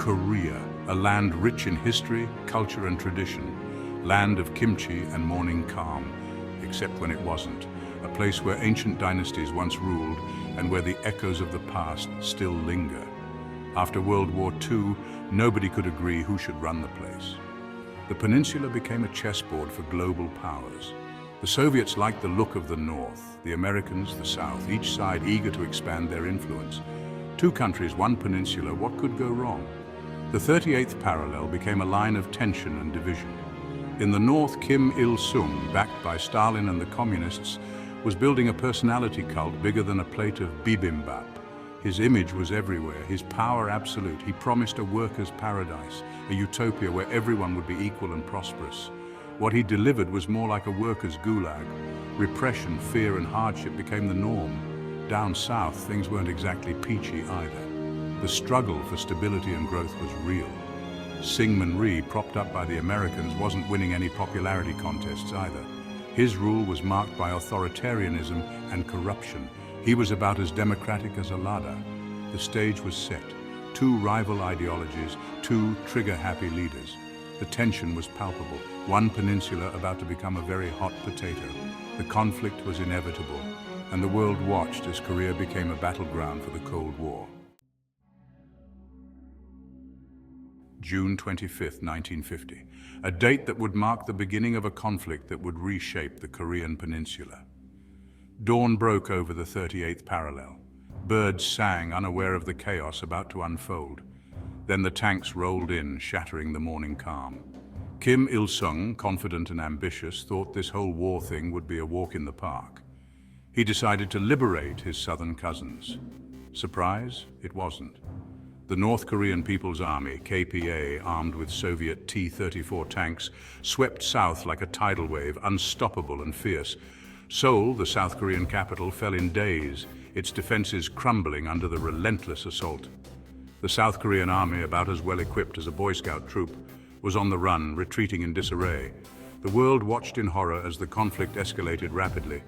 Korea, a land rich in history, culture and tradition, land of kimchi and morning calm, except when it wasn't, a place where ancient dynasties once ruled and where the echoes of the past still linger. After World War II, nobody could agree who should run the place. The peninsula became a chessboard for global powers. The Soviets liked the look of the North, the Americans the South, each side eager to expand their influence. Two countries, one peninsula, what could go wrong? The 38th parallel became a line of tension and division. In the north, Kim Il-sung, backed by Stalin and the communists, was building a personality cult bigger than a plate of bibimbap. His image was everywhere, his power absolute. He promised a workers' paradise, a utopia where everyone would be equal and prosperous. What he delivered was more like a workers' gulag. Repression, fear and hardship became the norm. Down south, things weren't exactly peachy either. The struggle for stability and growth was real. Syngman Rhee, propped up by the Americans, wasn't winning any popularity contests either. His rule was marked by authoritarianism and corruption. He was about as democratic as Allada. The stage was set. Two rival ideologies, two trigger-happy leaders. The tension was palpable. One peninsula about to become a very hot potato. The conflict was inevitable, and the world watched as Korea became a battleground for the Cold War. June 25, 1950, a date that would mark the beginning of a conflict that would reshape the Korean peninsula. Dawn broke over the 38th parallel. Birds sang, unaware of the chaos about to unfold. Then the tanks rolled in, shattering the morning calm. Kim Il-sung, confident and ambitious, thought this whole war thing would be a walk in the park. He decided to liberate his southern cousins. Surprise? It wasn't. The North Korean People's Army, KPA, armed with Soviet T-34 tanks, swept south like a tidal wave, unstoppable and fierce. Seoul, the South Korean capital, fell in days, its defenses crumbling under the relentless assault. The South Korean army, about as well equipped as a Boy Scout troop, was on the run, retreating in disarray. The world watched in horror as the conflict escalated rapidly.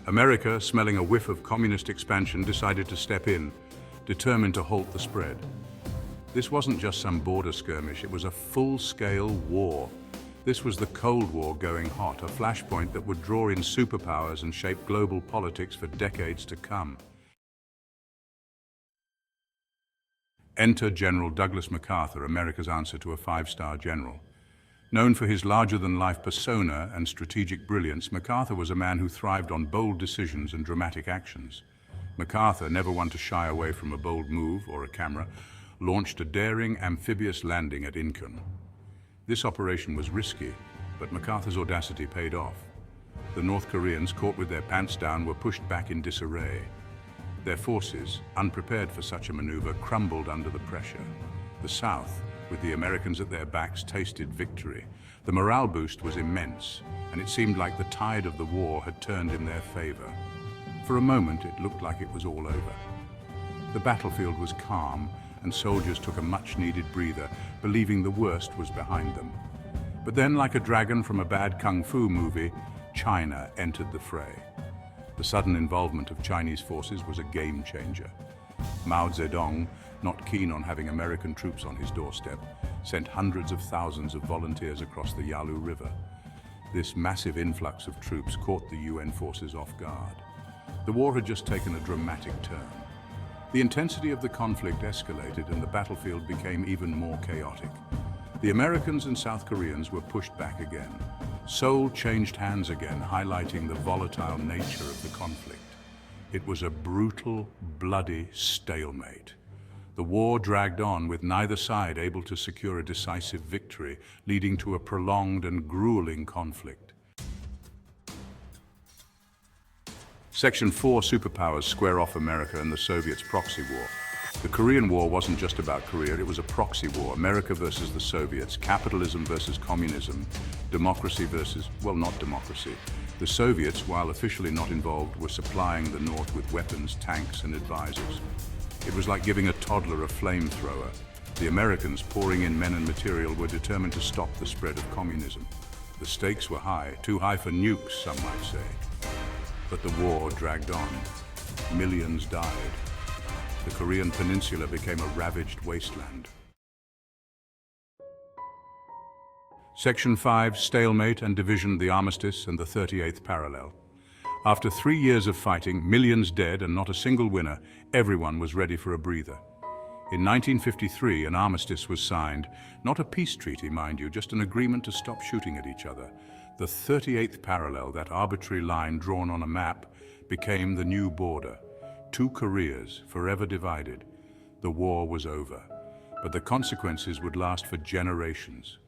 America, smelling a whiff of communist expansion, decided to step in, determined to halt the spread. This wasn't just some border skirmish, it was a full-scale war. This was the Cold War going hot, a flashpoint that would draw in superpowers and shape global politics for decades to come. Enter General Douglas MacArthur, America's answer to a five-star general. Known for his larger-than-life persona and strategic brilliance, MacArthur was a man who thrived on bold decisions and dramatic actions. MacArthur, never one to shy away from a bold move or a camera, launched a daring amphibious landing at Incheon. This operation was risky, but MacArthur's audacity paid off. The North Koreans, caught with their pants down, were pushed back in disarray. Their forces, unprepared for such a maneuver, crumbled under the pressure. The South, with the Americans at their backs, tasted victory. The morale boost was immense, and it seemed like the tide of the war had turned in their favor. For a moment, it looked like it was all over. The battlefield was calm, and soldiers took a much-needed breather, believing the worst was behind them. But then, like a dragon from a bad kung fu movie, China entered the fray. The sudden involvement of Chinese forces was a game-changer. Mao Zedong, not keen on having American troops on his doorstep, sent hundreds of thousands of volunteers across the Yalu River. This massive influx of troops caught the UN forces off guard. The war had just taken a dramatic turn. The intensity of the conflict escalated and the battlefield became even more chaotic. The Americans and South Koreans were pushed back again. Seoul changed hands again, highlighting the volatile nature of the conflict. It was a brutal, bloody stalemate. The war dragged on, with neither side able to secure a decisive victory, leading to a prolonged and grueling conflict. Section 4 superpowers square off America and the Soviets' proxy war. The Korean War wasn't just about Korea, it was a proxy war. America versus the Soviets, capitalism versus communism, democracy versus, well, not democracy. The Soviets, while officially not involved, were supplying the North with weapons, tanks, and advisors. It was like giving a toddler a flamethrower. The Americans, pouring in men and material, were determined to stop the spread of communism. The stakes were high, too high for nukes, some might say. But the war dragged on. Millions died. The Korean peninsula became a ravaged wasteland. Section 5, Stalemate and Division, the Armistice and the 38th Parallel. After 3 years of fighting, millions dead and not a single winner, everyone was ready for a breather. In 1953, an armistice was signed, not a peace treaty, mind you, just an agreement to stop shooting at each other. The 38th Parallel, that arbitrary line drawn on a map, became the new border. 2 Koreas, forever divided. The war was over, but the consequences would last for generations.